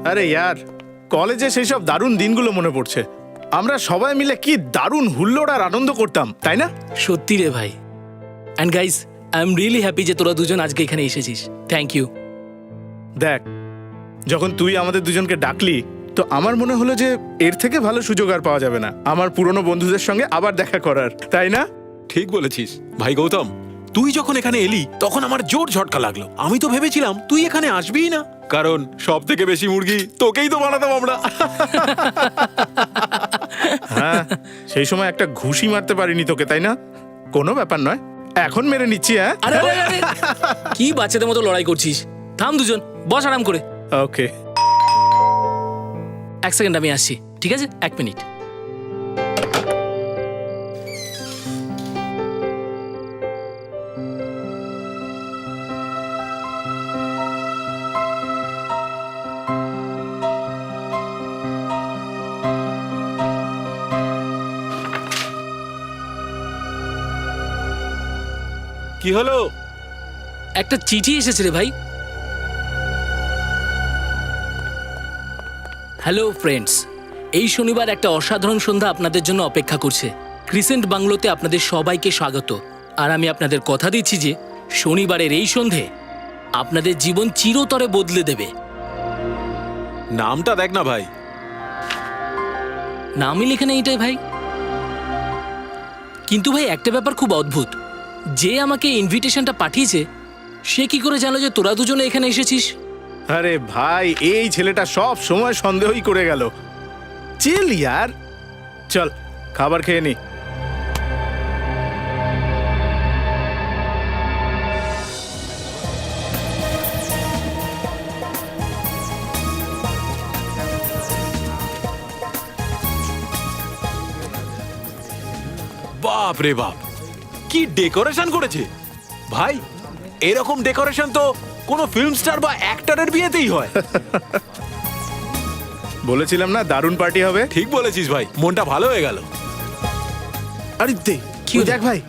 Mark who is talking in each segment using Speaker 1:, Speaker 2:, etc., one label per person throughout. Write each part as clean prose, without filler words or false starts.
Speaker 1: আরে ইয়ার, কলেজে সেই সব দারুণ দিনগুলো মনে পড়ছে। আমরা সবাই মিলে কি দারুণ হুল্লোড় আর আনন্দ করতাম, তাই না?
Speaker 2: সত্যি রে ভাই। And guys, I am really happy যে তোরা দুজন আজকে এখানে এসেছিস। Thank you.
Speaker 1: দেখ, যখন তুই আমাদের দুজনকে ডাকলি তো আমার মনে হলো যে এর থেকে ভালো সুযোগ আর পাওয়া যাবে না আমার পুরনো বন্ধুদের সঙ্গে আবার দেখা করার, তাই না?
Speaker 3: ঠিক বলেছিস ভাই গৌতম। তুই যখন এখানে এলি তখন আমার জোর ঝটকা লাগলো। আমি তো ভেবেছিলাম তুই এখানে আসবিই না, কারণ সব থেকে বেশি মুরগি তোকেই তো বানাতাম আমরা।
Speaker 1: হ্যাঁ, সেই সময় একটা ঘুষি মারতে পারিনি তোকে, তাই না? কোনো ব্যাপার নয়, এখন মেরে নিচ্ছি। হ্যাঁ,
Speaker 2: আরে আরে, আরে, কি বাচ্চাদের মতো লড়াই করছিস? থাম দুজন, বস আরাম করে।
Speaker 1: ওকে।
Speaker 2: এক সেকেন্ড, আমি আসছি। ঠিক আছে, 1 মিনিট।
Speaker 3: কি হলো?
Speaker 2: একটা চিঠি এসেছে রে ভাই। হ্যালো ফ্রেন্ডস, এই শনিবার একটা অসাধারণ সন্ধ্যা আপনাদের জন্য অপেক্ষা করছে। ক্রিসেন্ট বাংলোতে আপনাদের সবাইকে স্বাগত। আর আমি আপনাদের কথা দিচ্ছি যে শনিবারের এই সন্ধে আপনাদের জীবন চিরতরে বদলে দেবে।
Speaker 3: নামটা দেখ না ভাই।
Speaker 2: নামই লেখা নেই এটাই ভাই। কিন্তু ভাই, একটা ব্যাপার খুব অদ্ভুত। যে আমাকে ইনভিটেশনটা পাঠিয়েছে সে কি করে জানলো যে তোরা দুজনে এখানে এসেছিস?
Speaker 1: আরে ভাই, এই ছেলেটা সব সময় সন্দেহই করে গেল। চিল ইয়ার, চল খাবার খেয়ে নি।
Speaker 3: বাপ রে বাপ, কি ডেকোরেশন করেছে ভাই! এরকম ডেকোরেশন তো কোনো ফিল্ম স্টার বা অ্যাক্টরের বিয়েতেই হয়।
Speaker 1: বলেছিলাম না দারুণ পার্টি হবে।
Speaker 3: ঠিক বলেছিস ভাই, মনটা ভালো হয়ে গেল।
Speaker 1: আরে দে,
Speaker 2: কি
Speaker 1: ওই
Speaker 2: হলো?
Speaker 1: দেখ ভাই,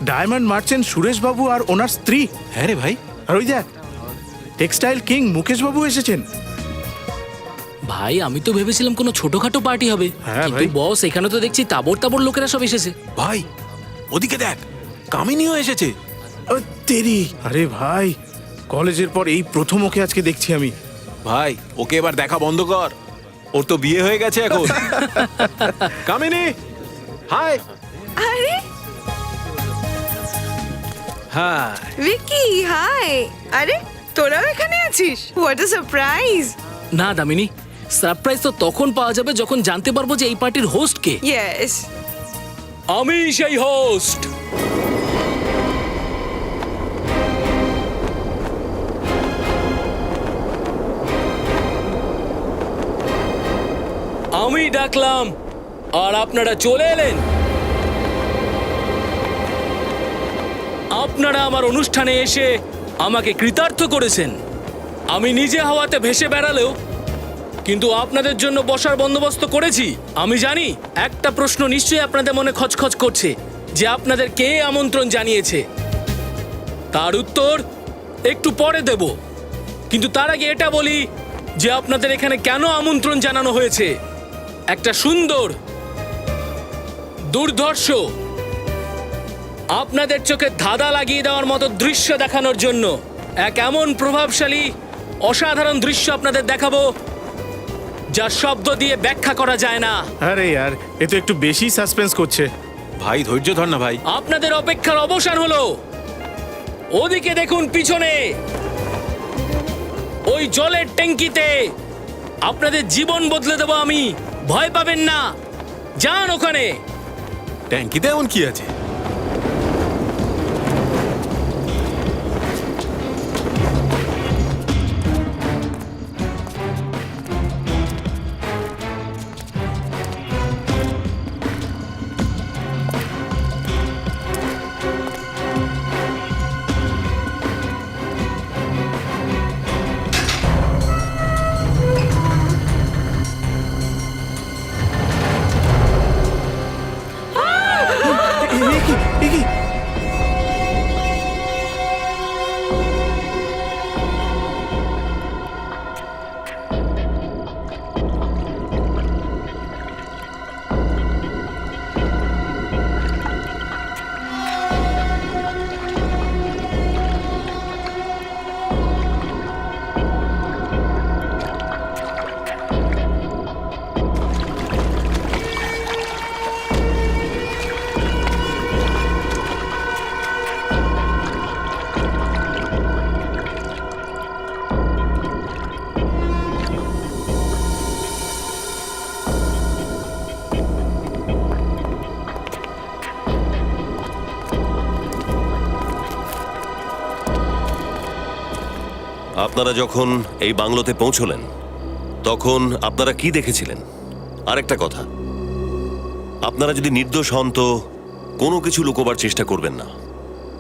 Speaker 1: ডায়মন্ড মার্চেন্ট সুরেশ বাবু আর ওনার স্ত্রী।
Speaker 3: হ্যাঁ রে ভাই।
Speaker 1: আর ওই দেখ, টেক্সটাইল কিং মুকেশ বাবু এসেছেন।
Speaker 2: ভাই, আমি তো ভেবেছিলাম কোনো ছোটখাটো পার্টি হবে,
Speaker 1: হ্যাঁ
Speaker 2: কিন্তু
Speaker 1: ভাই।
Speaker 2: বস, এখানে তো দেখছি তাবড় তাবড় লোকেরা সব এসেছে।
Speaker 3: ভাই ওদিকে দেখ, কামিনীও এসেছে।
Speaker 1: ও তেরি, আরে ভাই, কলেজের পর এই প্রথম ওকে আজকে দেখছি আমি।
Speaker 3: ভাই ওকে এবার দেখা বন্ধ কর, ওর তো বিয়ে হয়ে গেছে এখন। কামিনী, হাই।
Speaker 4: আরে
Speaker 3: হ্যাঁ,
Speaker 4: ভিকি, হাই। আরে তোরাও এখানে আছিস? What a surprise.
Speaker 2: না দামিনী, সারপ্রাইজ তো তখন পাওয়া যাবে যখন জানতে পারবো যে এই পার্টির হোস্ট কে।
Speaker 4: ইয়েস।
Speaker 2: আমি সেই হোস্ট। আমি ডাকলাম আর আপনারা চলে এলেন। আপনারা আমার অনুষ্ঠানে এসে আমাকে কৃতার্থ করেছেন। আমি নিজে হাওয়াতে ভেসে বেড়ালেও কিন্তু আপনাদের জন্য বসার বন্দোবস্ত করেছি। আমি জানি একটা প্রশ্ন নিশ্চয়ই আপনাদের মনে খচখচ করছে, যে আপনাদের কে আমন্ত্রণ জানিয়েছে। তার উত্তর একটু পরে দেব, কিন্তু তার আগে এটা বলি যে আপনাদের এখানে কেন আমন্ত্রণ জানানো হয়েছে। একটা সুন্দর, দুর্ধর্ষ, আপনাদের চোখে ধাঁধা লাগিয়ে দেওয়ার মতো দৃশ্য দেখানোর জন্য। এক এমন প্রভাবশালী, অসাধারণ দৃশ্য আপনাদের দেখাবো যা শব্দ দিয়ে ব্যাখ্যা করা যায় না।
Speaker 1: আরে ইয়ার, এ তো একটু বেশি সাসপেন্স করছে।
Speaker 3: ভাই ধৈর্য ধর না ভাই।
Speaker 2: আপনাদের অপেক্ষার অবসান হলো। ওদিকে দেখুন, পিছনে ওই জলের ট্যাঙ্কিতে আপনাদের জীবন বদলে দেব আমি। ভয় পাবেন না, যান ওখানে।
Speaker 3: ট্যাঙ্কিতে এমন কি আছে?
Speaker 1: এ
Speaker 5: আপনারা যখন এই বাংলোতে পৌঁছলেন তখন আপনারা কি দেখেছিলেন? আরেকটা কথা, আপনারা যদি নির্দোষ হন তো কোনো কিছু লুকোবার চেষ্টা করবেন না,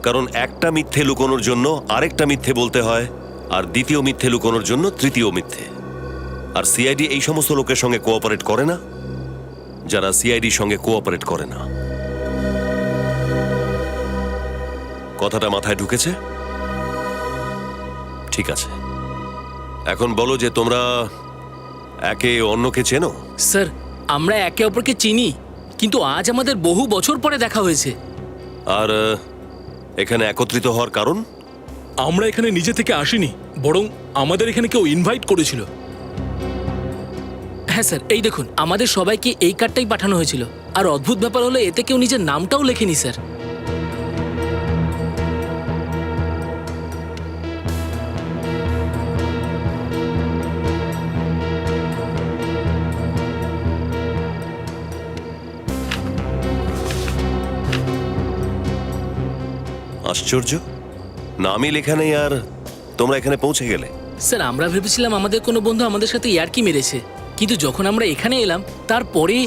Speaker 5: কারণ একটা মিথ্যে লুকোনোর জন্য আরেকটা মিথ্যে বলতে হয়, আর দ্বিতীয় মিথ্যে লুকোনোর জন্য তৃতীয় মিথ্যে। আর সিআইডি এই সমস্ত লোকের সঙ্গে কোঅপারেট করে না যারা সিআইডির সঙ্গে কোঅপারেট করে না। কথাটা মাথায় ঢুকেছে? ঠিক আছে, এখন বলো যে তোমরা একে অন্যকে চেনো?
Speaker 2: স্যার, আমরা একে অপরকে চিনি, কিন্তু আজ আমাদের বহু বছর পরে দেখা হয়েছে।
Speaker 5: আর এখানে একত্রিত হওয়ার কারণ?
Speaker 2: আমরা এখানে নিজে থেকে আসিনি, বরং আমাদের এখানে কেউ ইনভাইট করেছিল। হ্যাঁ স্যার, এই দেখুন, আমাদের সবাইকে এই কার্ডটাই পাঠানো হয়েছিল। আর অদ্ভুত ব্যাপার হলো এতে কেউ নিজের নামটাও লেখেনি স্যার।
Speaker 5: আশ্চর্য, নামই লেখা নেই আর তোমরা এখানে পৌঁছে গেলে।
Speaker 2: স্যার, আমরা ভেবেছিলাম আমাদের কোনো বন্ধু আমাদের সাথে ইয়ার্কি মেরেছে, কিন্তু যখন আমরা এখানে এলাম তারপরে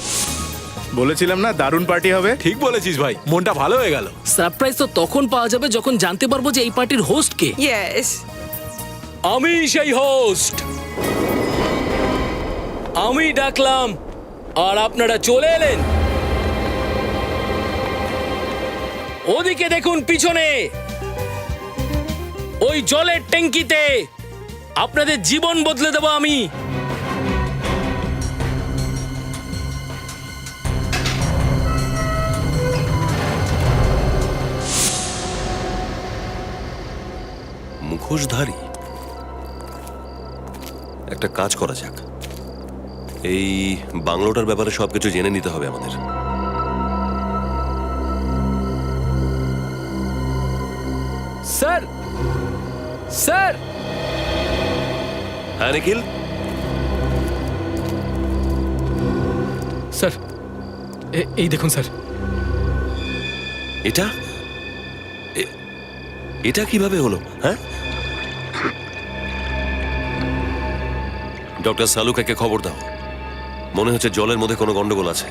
Speaker 1: বলেছিলাম না দারুণ পার্টি হবে।
Speaker 3: ঠিক বলেছিস ভাই, মনটা ভালো হয়ে গেল।
Speaker 2: সারপ্রাইজ তো তখন পাওয়া যাবে যখন জানতে পারবো যে এই পার্টির হোস্ট কে।
Speaker 4: ইয়েস।
Speaker 2: আমি সেই হোস্ট, আমি ডাকলাম আর আপনারা চলে এলেন। ওদিকে দেখুন, পিছনে ওই জলের ট্যাঙ্কিতে আপনাদের জীবন বদলে দেব আমি।
Speaker 5: মুখোশধারী? একটা কাজ করা যাক, এই বাংলোটার ব্যাপারে সবকিছু জেনে নিতে হবে আমাদের।
Speaker 2: স্যার, স্যার,
Speaker 5: হ্যাঁ নিখিল,
Speaker 2: স্যার, এই দেখুন স্যার।
Speaker 5: এটা এটা কিভাবে হলো? হ্যাঁ, ডক্টর সালুকাকে খবর দাও, মনে হচ্ছে জলের মধ্যে কোনো গন্ডগোল আছে।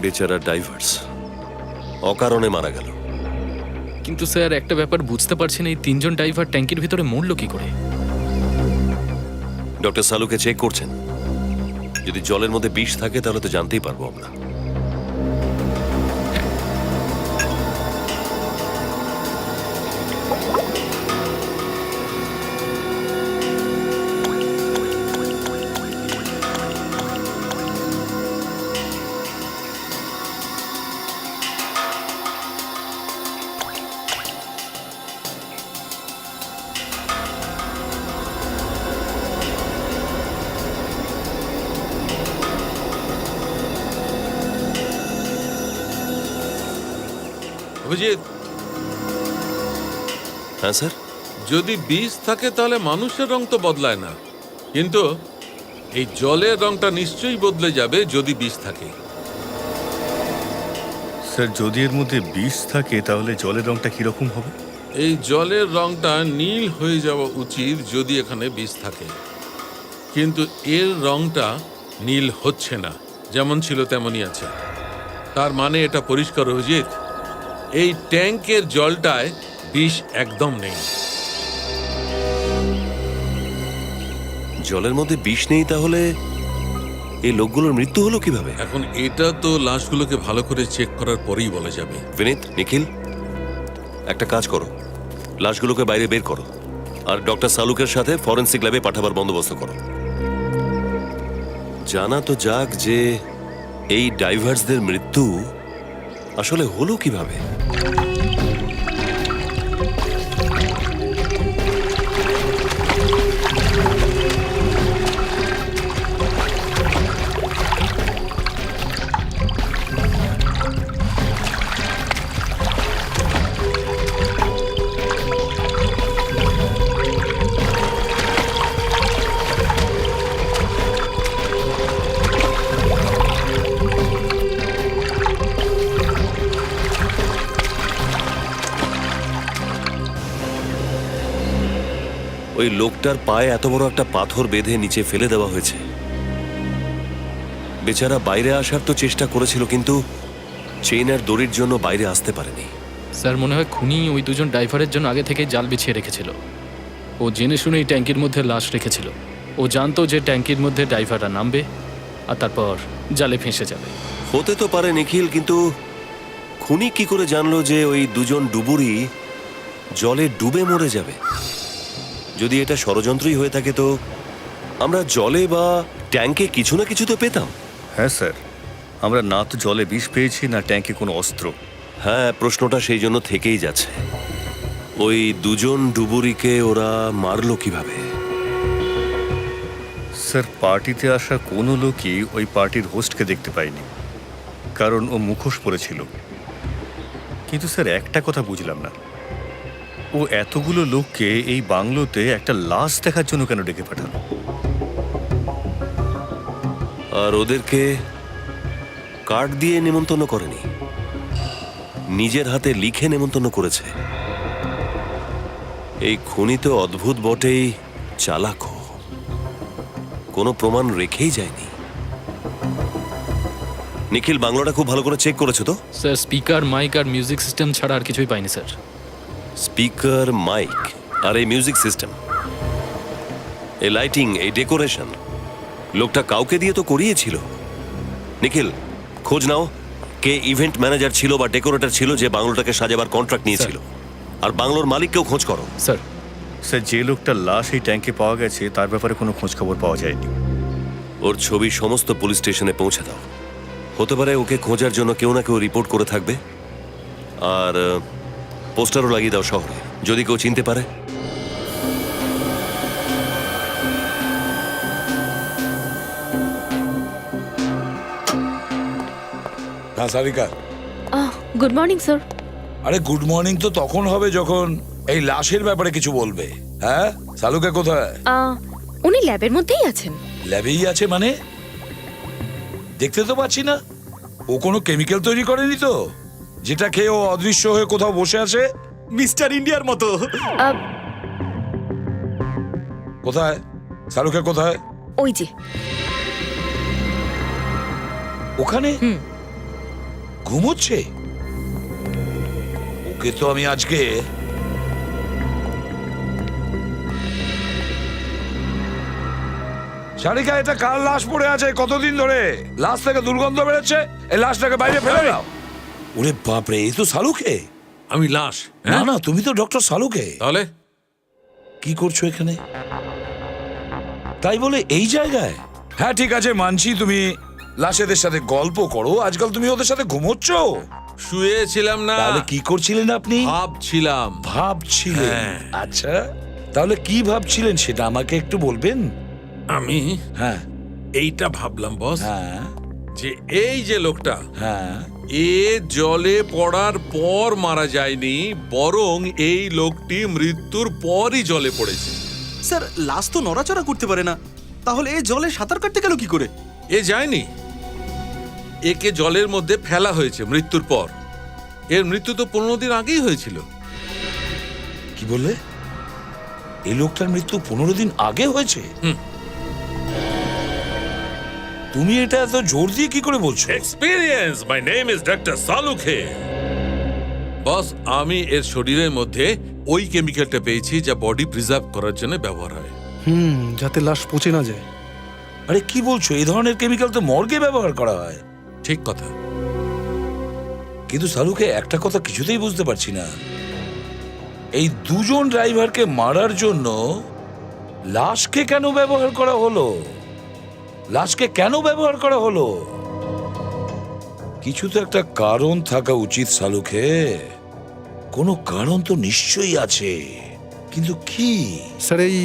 Speaker 5: বেচারা ডাইভার্স অকারণে মারা গেল।
Speaker 6: কিন্তু স্যার, একটা ব্যাপার বুঝতে পারছেন, এই তিনজন ড্রাইভার ট্যাঙ্কির ভিতরে মরলো কি করে?
Speaker 5: ডক্টর সালুকে চেক করছেন, যদি জলের মধ্যে বিষ থাকে তাহলে তো জানতেই পারবো আমরা।
Speaker 7: অভিজিৎ,
Speaker 5: হ্যাঁ স্যার,
Speaker 7: যদি বীজ থাকে তাহলে মানুষের রং তো বদলায় না, কিন্তু এই জলের রংটা নিশ্চয়ই বদলে যাবে যদি বীজ থাকে।
Speaker 8: স্যার, যদি এর মধ্যে বিষ থাকে তাহলে জলের রংটা কিরকম হবে?
Speaker 7: এই জলের রংটা নীল হয়ে যাওয়া উচিত যদি এখানে বীজ থাকে, কিন্তু এর রংটা নীল হচ্ছে না, যেমন ছিল তেমনই আছে। তার মানে এটা পরিষ্কার অভিজিৎ, এই ট্যাঙ্কের জলটায় বিষ একদম নেই।
Speaker 5: জলের মধ্যে বিষ নেই, তাহলে এই লোকগুলোর মৃত্যু হলো কিভাবে?
Speaker 7: এখন এটা তো লাশগুলোকে ভালো করে চেক করার পরেই বলা যাবে।
Speaker 5: বিনীত, নিখিল, একটা কাজ করো, লাশগুলোকে বাইরে বের করো আর ডক্টর সালুকের সাথে ফরেন্সিক ল্যাবে পাঠাবার বন্দোবস্ত করো। জানা তো যাক যে এই ডাইভার্সদের মৃত্যু আসলে হলো কিভাবে। ওই লোকটার পায়ে এত বড় একটা পাথর বেঁধে নিচে ফেলে দেওয়া হয়েছে। বেচারা বাইরে আসার তো চেষ্টা করেছিল, কিন্তু চেইন আর দড়ির জন্য বাইরে আসতে পারেনি।
Speaker 6: স্যার মনে হয় খুনি ওই দুজন ড্রাইভারের জন্য আগে থেকেই জাল বিছিয়ে রেখেছিল। ও জেনে শুনেই ট্যাঙ্কির মধ্যে লাশ রেখেছিল। ও জানতো যে ট্যাঙ্কির মধ্যে ড্রাইভাররা নামবে আর তারপর জালে ফেঁসে যাবে।
Speaker 5: হতে তো পারে নিখিল, কিন্তু খুনি কি করে জানলো যে ওই দুজন ডুবুরি জলে ডুবে মরে যাবে? যদি এটা ষড়যন্ত্রই হয়ে থাকে তো আমরা জলে বা ট্যাঙ্কে কিছু না কিছু তো পেতাম।
Speaker 8: হ্যাঁ স্যার, আমরা না তো জলে বিষ পেয়েছি না ট্যাঙ্কে কোনো অস্ত্র।
Speaker 5: হ্যাঁ, প্রশ্নটা সেই জন্য থেকেই যাচ্ছে, ওই দুজন ডুবুরিকে ওরা মারলো কিভাবে?
Speaker 8: স্যার, পার্টিতে আসা কোনো লোকই ওই পার্টির হোস্টকে দেখতে পায়নি, কারণ ও মুখোশ পরেছিল। কিন্তু স্যার একটা কথা বুঝলাম না, ও এতগুলো লোককে এই বাংলোতে একটা লাশ দেখার জন্য কেন ডেকে পাঠালো?
Speaker 5: আর ওদেরকে কার্ড দিয়ে নেমন্তন্ন করেনি, নিজের হাতে লিখে নেমন্তন্ন করেছে। এই খুনি তো অদ্ভুত বটেই, চালাকও। কোনো প্রমাণ রেখেই যায়নি। নিখিল, বাংলাটা খুব ভালো করে চেক করেছো তো?
Speaker 6: স্যার স্পিকার, মাইক আর মিউজিক সিস্টেম ছাড়া আর কিছুই পাইনি স্যার।
Speaker 5: স্পিকার, মাইক আর এই মিউজিক সিস্টেম, এই লাইটিং, এই ডেকোরেশন, লোকটা কাউকে দিয়ে তো করিয়েছিল। নিখিল, খোঁজ নাও কে ইভেন্ট ম্যানেজার ছিল বা ডেকোরেটর ছিল যে বাংলোটাকে সাজাবার কন্ট্রাক্ট নিয়েছিল, আর বাংলোর মালিককেও খোঁজ করো।
Speaker 6: স্যার
Speaker 8: স্যার, যে লোকটার লাশ এই ট্যাঙ্কে পাওয়া গেছে তার ব্যাপারে কোনো খোঁজ খবর পাওয়া যায়নি।
Speaker 5: ওর ছবি সমস্ত পুলিশ স্টেশনে পৌঁছে দাও। হতে পারে ওকে খোঁজার জন্য কেউ না কেউ রিপোর্ট করে থাকবে। আর পোস্টারও লাগিয়ে দাও শহরে, যদি কেউ চিনতে পারে।
Speaker 9: হ্যাঁ সারিকা,
Speaker 10: গুড মর্নিং স্যার।
Speaker 9: আরে গুড মর্নিং তো তখন হবে যখন এই লাশের ব্যাপারে কিছু বলবে। হ্যাঁ, সালুকা কোথায়?
Speaker 10: উনি ল্যাবের মধ্যেই আছেন।
Speaker 9: ল্যাবেই আছে মানে? দেখতে তো পাচ্ছি না। ও কোনো কেমিক্যাল তৈরি করেনি তো, যেটা খেয়ে ও অদৃশ্য হয়ে কোথাও বসে আছে?
Speaker 1: মিস্টার ইন্ডিয়ার মতো।
Speaker 9: কোথায় সালুকা, কোথায়?
Speaker 10: ওই যে
Speaker 9: ওখানে ঘুমোচ্ছে। ওকে তো আমি আজকে সারিকা, এটা কার লাশ পড়ে আছে কতদিন ধরে? লাশ থেকে দুর্গন্ধ বেরোচ্ছে, এই লাশটাকে বাইরে ফেলে দাও। ওরে বাপরে, এই তো সালুকে।
Speaker 7: আমি লাশ?
Speaker 9: না না, তুমি তো ডক্টর সালুকে।
Speaker 7: তাহলে
Speaker 9: কি করছো এখানে? তাই বলে এই জায়গায়? হ্যাঁ ঠিক আছে, মানছি তুমি লাশেদের সাথে গল্প করো, আজকাল তুমি ওদের সাথে ঘুমোচ্ছ।
Speaker 7: শুয়েছিলাম না।
Speaker 9: তাহলে কি করছিলেন আপনি?
Speaker 7: ভাবছিলাম।
Speaker 9: ভাবছিলেন?
Speaker 7: হ্যাঁ।
Speaker 9: আচ্ছা, তাহলে কি ভাবছিলেন সেটা আমাকে একটু বলবেন?
Speaker 7: আমি
Speaker 9: হ্যাঁ
Speaker 7: এইটা ভাবলাম বস,
Speaker 9: হ্যাঁ
Speaker 7: যে এই যে লোকটা,
Speaker 9: হ্যাঁ।
Speaker 7: এ জলে পড়ার পর মারা যায়নি, বরং এই লোকটি মৃত্যুর পরই জলে পড়েছে।
Speaker 11: স্যার, লাশ তো নড়াচড়া করতে পারে না, তাহলে এ জলে সাঁতার কাটতে গেল কি করে?
Speaker 7: এ যায়নি, একে জলের মধ্যে ফেলা হয়েছে মৃত্যুর পর। এর মৃত্যু তো 15 দিন আগেই হয়েছিল।
Speaker 9: কি বললে? এই লোকটার মৃত্যু 15 দিন আগে হয়েছে? তুমি এটা এত জোর দিয়ে কি করে বলছো?
Speaker 7: Experience, my name is doctor Salunkhe. Boss, আমি এর শরীরের মধ্যে ওই কেমিক্যালটা পেয়েছি যা বডি প্রিজার্ভ করার জন্য ব্যবহার হয়।
Speaker 11: যাতে লাশ পচে না যায়।
Speaker 9: আরে কি বলছো? এই ধরনের কেমিক্যাল তো মর্গে ব্যবহার করা হয়।
Speaker 7: ঠিক কথা।
Speaker 9: কিন্তু সালুকে একটা কথা কিছুতেই বুঝতে পারছি না, এই দুজন ড্রাইভারকে মারার জন্য লাশকে কেন ব্যবহার করা হলো? লাশকে কেন ব্যবহার করা হলো? কিছু তো একটা কারণ থাকা উচিত সালুকে। কোনো কারণ তো নিশ্চয়ই আছে, কিন্তু কি?
Speaker 11: স্যার, এই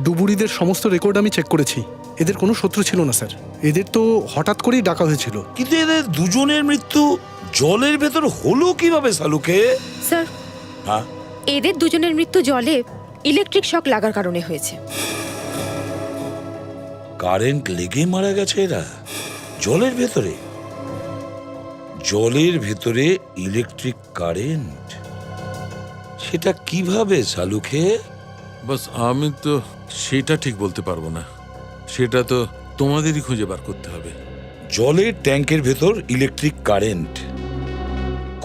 Speaker 11: ডুবুরিদের সমস্ত রেকর্ড আমি চেক করেছি। এদের কোনো শত্রু ছিল না স্যার, এদের তো হঠাৎ করেই ডাকা হয়েছিল।
Speaker 9: কিন্তু এদের দুজনের মৃত্যু জলের ভেতর হলো কিভাবে সালুকে?
Speaker 10: স্যার,
Speaker 9: হ্যাঁ,
Speaker 10: এদের দুজনের মৃত্যু জলে ইলেকট্রিক শক লাগার কারণে হয়েছে।
Speaker 9: কারেন্ট লেগে মারা গেছে এরা জলের ভেতরে? জলের ভেতরে ইলেকট্রিক কারেন্ট, সেটা কিভাবে সালুকে?
Speaker 7: বাস আমি তো সেটা ঠিক বলতে পারবো না, সেটা তো তোমাদেরই খুঁজে বার করতে হবে।
Speaker 9: জলের ট্যাঙ্কের ভেতর ইলেকট্রিক কারেন্ট,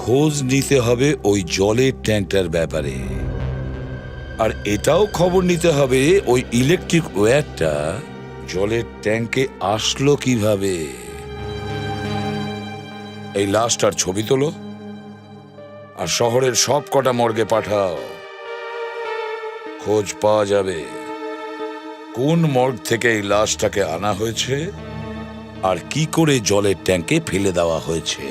Speaker 9: খোঁজ নিতে হবে ওই জলের ট্যাঙ্কটার ব্যাপারে। আর এটাও খবর নিতে হবে ওই ইলেকট্রিক ওয়্যারটা জলের ট্যাঙ্কে আসলো কিভাবে। এই লাশটার ছবি তোলো আর শহরের সব কটা মর্গে পাঠাও। খোঁজ পাওয়া যাবে কোন মর্গ থেকে এই লাশটাকে আনা হয়েছে আর কি করে জলের ট্যাঙ্কে ফেলে দেওয়া হয়েছে।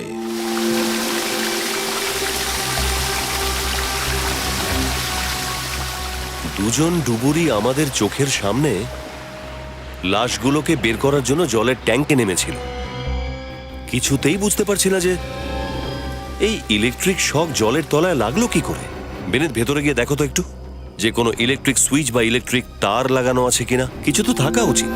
Speaker 5: দুজন ডুবুরি আমাদের চোখের সামনে লাশগুলোকে বের করার জন্য জলের ট্যাঙ্কে নেমেছিল। কিছুতেই বুঝতে পারছি না যে এই ইলেকট্রিক শক জলের তলায় লাগলো কি করে। বেনেট, ভেতরে গিয়ে দেখো তো একটু যে কোনো ইলেকট্রিক সুইচ বা ইলেকট্রিক তার লাগানো আছে কিনা। কিছু তো থাকা উচিত।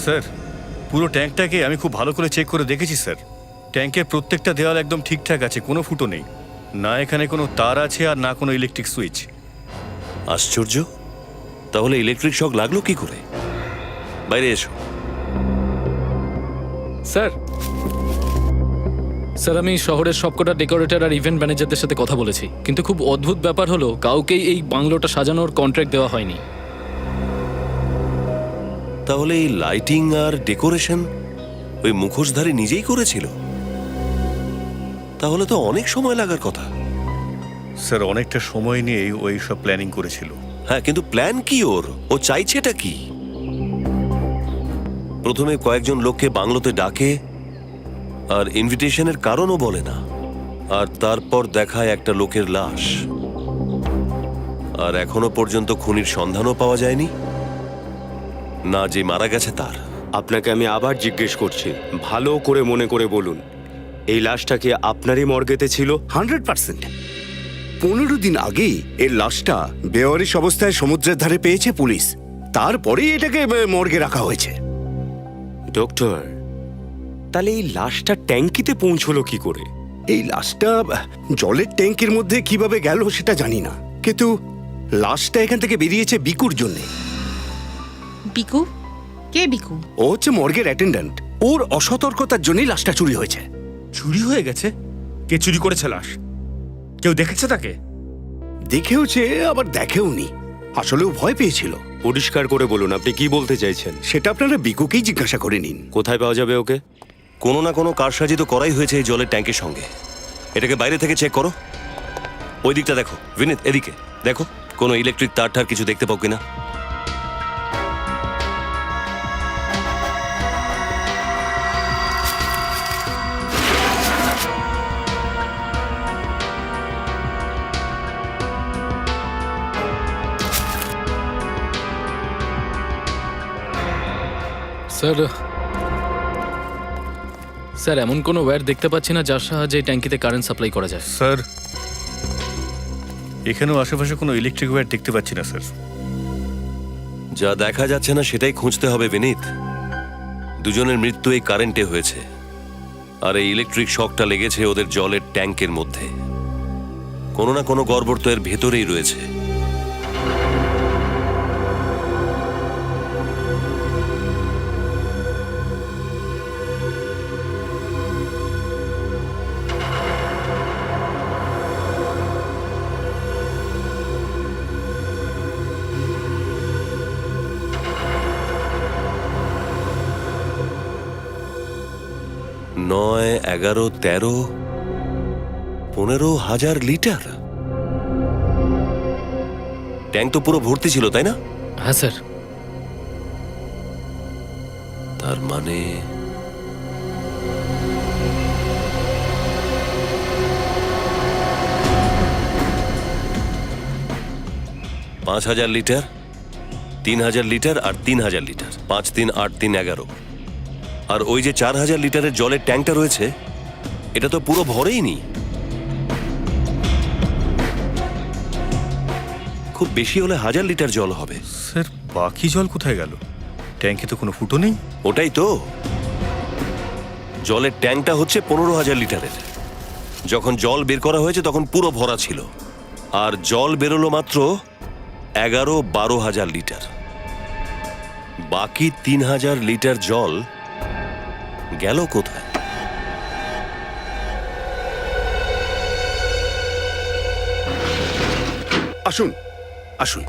Speaker 8: স্যার, পুরো ট্যাঙ্কটাকে আমি খুব ভালো করে চেক করে দেখেছি স্যার। ট্যাঙ্কের প্রত্যেকটা দেওয়াল একদম ঠিকঠাক আছে, কোনো ফুটো নেই। না এখানে কোনো তার আছে আর না কোনো ইলেকট্রিক সুইচ।
Speaker 5: আশ্চর্য, তাহলে ইলেকট্রিক শক লাগলো কি করে? বাইরে এসো।
Speaker 6: স্যার, স্যার আমি শহরের সবকটা ডেকোরেটর আর ইভেন্ট ম্যানেজারদের সাথে কথা বলেছি, কিন্তু খুব অদ্ভুত ব্যাপার হলো কাউকেই এই বাংলোটা সাজানোর কন্ট্রাক্ট দেওয়া হয়নি।
Speaker 5: তাহলে এই লাইটিং আর ডেকোরেশন ওই মুখোশধারী নিজেই করেছিল? তাহলে তো অনেক সময় লাগার কথা।
Speaker 8: স্যার, অনেকটা সময় নিয়েই ওই সব প্ল্যানিং করেছিল।
Speaker 5: হ্যাঁ, কিন্তু প্ল্যান কি ওর? ও চাইছেটা কি? প্রথমে কয়েকজন লোককে বাংলোতে ডাকে আর ইনভিটেশনের কারণও বলে না, আর তারপর দেখায় একটা লোকের লাশ। আর এখনো পর্যন্ত খুনির সন্ধানও পাওয়া যায়নি, না যে মারা গেছে তার।
Speaker 12: আপনাকে আমি আবার জিজ্ঞেস করছি, ভালো করে মনে করে বলুন, এই লাশটা কি আপনারই মর্গেতে ছিল?
Speaker 13: 100%। 15 দিন আগেই এর লাশটা বেওয়ারিশ অবস্থায় সমুদ্রের ধারে পেয়েছে পুলিশ, তারপরেই এটাকে মর্গে রাখা হয়েছে।
Speaker 12: ডক্টর, তাহলে এই লাশটা ট্যাঙ্কিতে পৌঁছলো কি করে?
Speaker 13: এই লাশটা জলের ট্যাঙ্কের মধ্যে কিভাবে গেল সেটা জানি না, কিন্তু লাশটা এখান থেকে বেরিয়েছে বিকুর জন্যে।
Speaker 10: বিকু? কে বিকু?
Speaker 13: ও হচ্ছে মর্গের অ্যাটেন্ডেন্ট। ওর অসতর্কতার জন্যই লাশটা চুরি হয়েছে।
Speaker 1: চুরি হয়ে গেছে? কে চুরি করেছে লাশ? কেউ দেখেছে তাকে?
Speaker 13: দেখেওছে আবার দেখেওনি। আসলেও ভয় পেয়েছিল।
Speaker 12: পরিষ্কার করে বলুন, আপনি কি বলতে চাইছেন?
Speaker 13: সেটা আপনারা বিকুকেই জিজ্ঞাসা করে নিন।
Speaker 12: কোথায় পাওয়া যাবে ওকে?
Speaker 5: কোনো না কোনো কারসাজি তো করাই হয়েছে এই জলের ট্যাঙ্কের সঙ্গে। এটাকে বাইরে থেকে চেক করো। ওই দিকটা দেখো। বিনীত, এদিকে দেখো, কোনো ইলেকট্রিক তার ঠার কিছু দেখতে পাও কিনা।
Speaker 6: স্যার, স্যার এমন কোনো ওয়্যার দেখতে পাচ্ছি না যার সাহায্যে এই ট্যাঙ্কিতে কারেন্ট সাপ্লাই করা যায়।
Speaker 8: স্যার, এখানেও আশেপাশে কোনো ইলেকট্রিক ওয়্যার দেখতে পাচ্ছি না স্যার।
Speaker 5: যা দেখা যাচ্ছে না সেটাই খুঁজতে হবে বিনীত। দুজনের মৃত্যু এই কারেন্টে হয়েছে, আর এই ইলেকট্রিক শকটা লেগেছে ওদের জলের ট্যাঙ্কের মধ্যে। কোনো না কোনো গড়বড় তো এর ভেতরেই রয়েছে। নয়, 11, 13, 15,000 লিটার। ট্যাঙ্ক তো পুরো ভর্তি ছিল তাই না?
Speaker 6: হ্যাঁ স্যার।
Speaker 5: তার মানে পাঁচ 5,000 লিটার, 3,000 লিটার আর 3,000 লিটার, 5, 3, 8, 3, 11। আর ওই যে 4,000 লিটারের জলের ট্যাঙ্কটা রয়েছে, এটা তো পুরো ভরেই নি। খুব বেশি হলে 1,000 লিটার জল হবে।
Speaker 8: স্যার বাকি জল কোথায় গেল? ট্যাঙ্কে তো কোনো ফুটো নেই।
Speaker 5: ওটাই তো, জলের ট্যাঙ্কটা হচ্ছে 15,000 লিটারের। যখন জল বের করা হয়েছে তখন পুরো ভরা ছিল, আর জল বেরোলো মাত্র 11-12,000 লিটার। বাকি 3,000 লিটার জল গেল কোথায়?
Speaker 13: আসুন আসুন।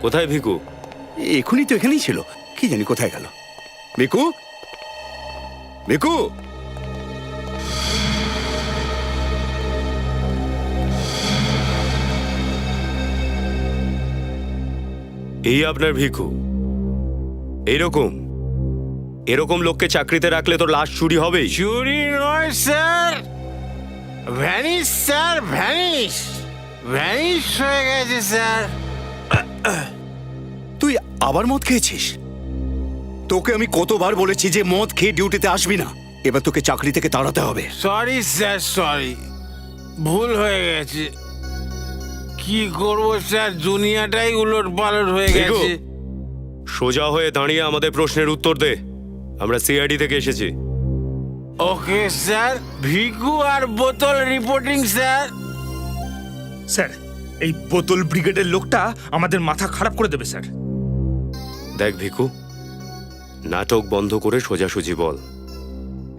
Speaker 12: কোথায় ভিকু?
Speaker 13: এখনই তো এখানেই ছিল, কি জানি কোথায় গেল। মিকু, মিকু,
Speaker 12: এই আপনার ভিকু? এইরকম এরকম লোককে চাকরিতে রাখলে তো লাশ চুরি হবেই।
Speaker 14: চুরি নয় sir, vanish sir, vanish vanish হয়ে গেছে স্যার।
Speaker 13: তুই আবার মদ খেয়েছিস? তোকে আমি কতবার বলেছি যে মদ খেয়ে ডিউটিতে আসবি না। এবার তোকে চাকরি থেকে তাড়াতে হবে।
Speaker 14: সরি স্যার, সরি, ভুল হয়ে গেছে। কি করবো স্যার, দুনিয়াটাই উলট পালট হয়ে
Speaker 12: ভিকু,
Speaker 14: গেছে।
Speaker 12: সোজা হয়ে দাঁড়িয়ে আমাদের প্রশ্নের উত্তর দে। আমরা সিআইডি থেকে এসেছি।
Speaker 14: ওকে স্যার, ভিকু আর বোতল রিপোর্টিং স্যার।
Speaker 1: স্যার, এই বোতল ব্রিগেডের লোকটা আমাদের মাথা খারাপ করে দেবে স্যার।
Speaker 12: দেখ ভিকু, নাটক বন্ধ করে সোজাসুজি বল,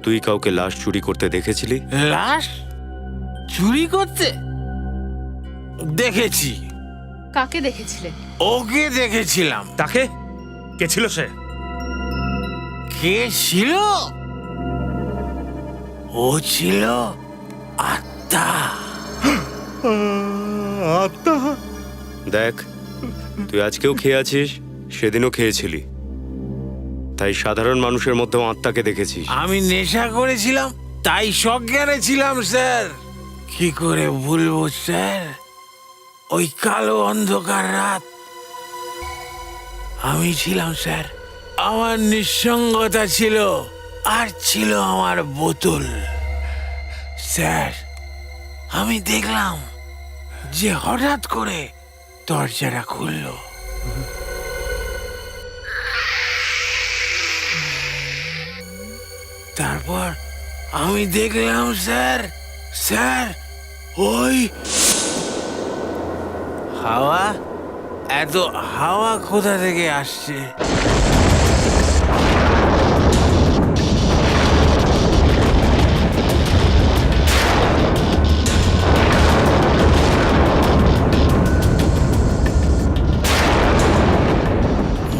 Speaker 12: তুই কাউকে লাশ চুরি করতে দেখেছিলি?
Speaker 14: লাশ চুরি করতে দেখেছি।
Speaker 10: কাকে দেখেছিলেন?
Speaker 14: ওকে দেখেছিলাম।
Speaker 1: তাকে? কে ছিল সে?
Speaker 14: কে ছিল? ও ছিল আত্মা।
Speaker 1: আত্মা?
Speaker 12: দেখ, তুই আজকেও খেয়ে আছিস, সেদিনও খেয়েছিলি, তাই সাধারণ মানুষের মধ্যেও আত্মাকে দেখেছিস।
Speaker 14: আমি নেশা করেছিলাম, তাই সজ্ঞানে ছিলাম স্যার। কি করে বলবো স্যার, ওই কালো অন্ধকার রাত আমি ছিলাম স্যার। আমার নিঃসঙ্গতা ছিল, আর ছিল আমার বোতল। স্যার, আমি দেখলাম যে হঠাৎ করে দরজাটা খুললো। তারপর আমি দেখলাম স্যার, স্যার ওই হাওয়া, এত হাওয়া কোথা থেকে আসছে?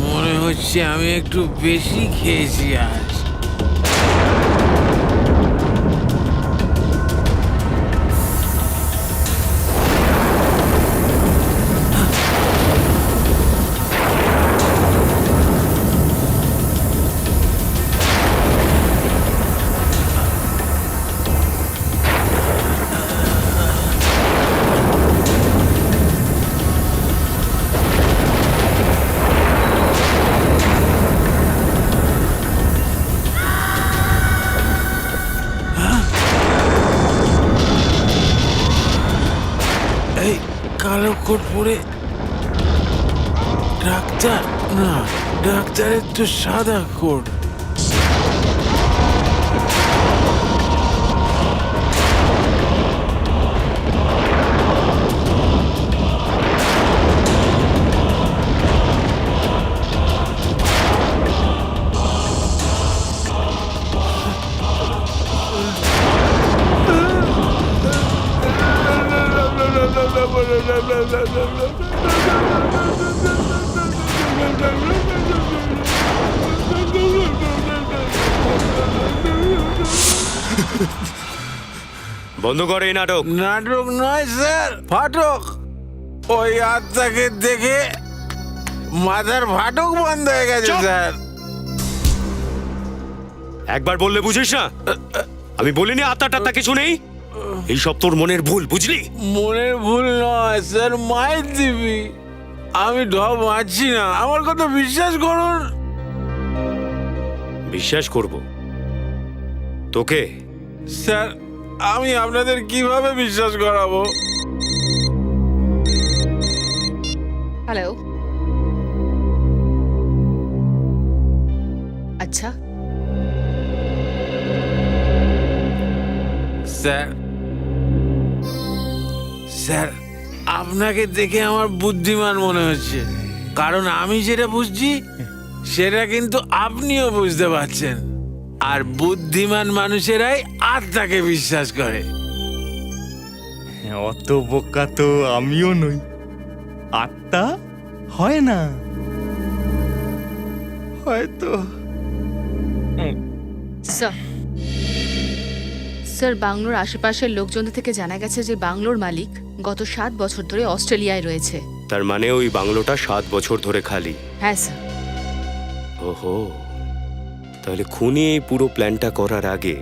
Speaker 14: মনে হচ্ছে আমি একটু বেশি খেয়েছি আজ। এই কালো কোট পরে ডাক্তার? না, ডাক্তারের তো সাদা কোট।
Speaker 12: বন্ধ কর এই নাটক।
Speaker 14: নাটক নয় স্যার, ফাটক। ওই আত্মাকে দেখে মাথার ফাটক বন্ধ হয়ে গেছে স্যার।
Speaker 12: একবার বললে বুঝিস না? আমি বলিনি আত্মা টাত্মা কিছু নেই। এই সব তোর মনের ভুল, বুঝলি?
Speaker 14: মনের ভুল নয় স্যার, মায়ের দিবি। আমি ঢপ মারছি না, আমার কথা বিশ্বাস করুন।
Speaker 12: বিশ্বাস করব তোকে?
Speaker 14: স্যার, আমি আপনাদের কিভাবে বিশ্বাস করাবো?
Speaker 10: হ্যালো। আচ্ছা,
Speaker 14: স্যার, স্যার, আপনাকে দেখে আমার বুদ্ধিমান মনে হচ্ছে, কারণ আমি যেটা বুঝছি সেটা কিন্তু আপনিও বুঝতে পারছেন। আর বুদ্ধিমান মানুষেরাই আত্মাকে বিশ্বাস করে।
Speaker 8: অত বোকা তো আমিও নই। আত্মা হয় না, হয়তো।
Speaker 10: স্যার, বাংলোর আশেপাশের লোকজনদের থেকে জানা গেছে যে বাংলোর মালিক গত 7 বছর ধরে অস্ট্রেলিয়ায় রয়েছে।
Speaker 12: তার মানে ওই বাংলোটা 7 বছর ধরে খালি?
Speaker 10: হ্যাঁ স্যার।
Speaker 12: ওহো, তাহলে খুনি এই পুরো প্ল্যানটা করার আগে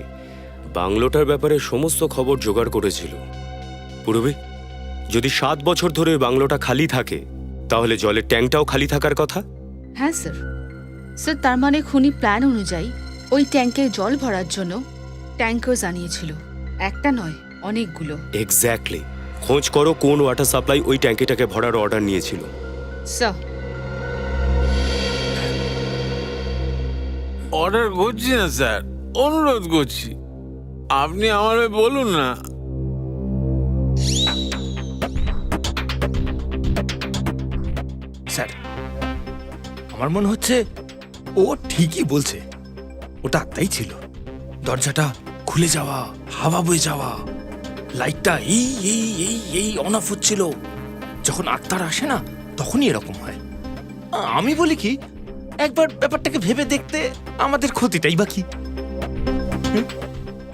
Speaker 12: বাংলোটার ব্যাপারে সমস্ত খবর জোগাড় করেছিল। পুরবি, যদি 7 বছর ধরে ওই বাংলোটা খালি থাকে তাহলে জলের ট্যাঙ্কটাও খালি থাকার কথা?
Speaker 10: হ্যাঁ স্যার। স্যার, তার মানে খুনি প্ল্যান অনুযায়ী ওই ট্যাঙ্কে জল ভরার জন্য ট্যাঙ্কার জানিয়েছিল। একটা নয়, অনেকগুলো।
Speaker 12: এক্স্যাক্টলি। খোঁজ করো কোন ওয়াটার সাপ্লাই ওই ট্যাঙ্কিটাকে ভরার অর্ডার নিয়েছিল।
Speaker 10: স্যার,
Speaker 14: অর্ডার করছি না স্যার, অনুরোধ করছি, আপনি আমার বলুন না।
Speaker 15: স্যার, আমার মনে হচ্ছে ও ঠিকই বলছে। ওটা আত্মাই ছিল। দরজাটা খুলে যাওয়া, হাওয়া বয়ে যাওয়া, লাইটটা এই এই এই এই অন অফ হচ্ছিল। যখন আত্মার আসে না তখনই এরকম হয়। আমি বলি কি, একবার ব্যাপারটাকে ভেবে দেখতে আমাদের ক্ষতিটাই বা কি?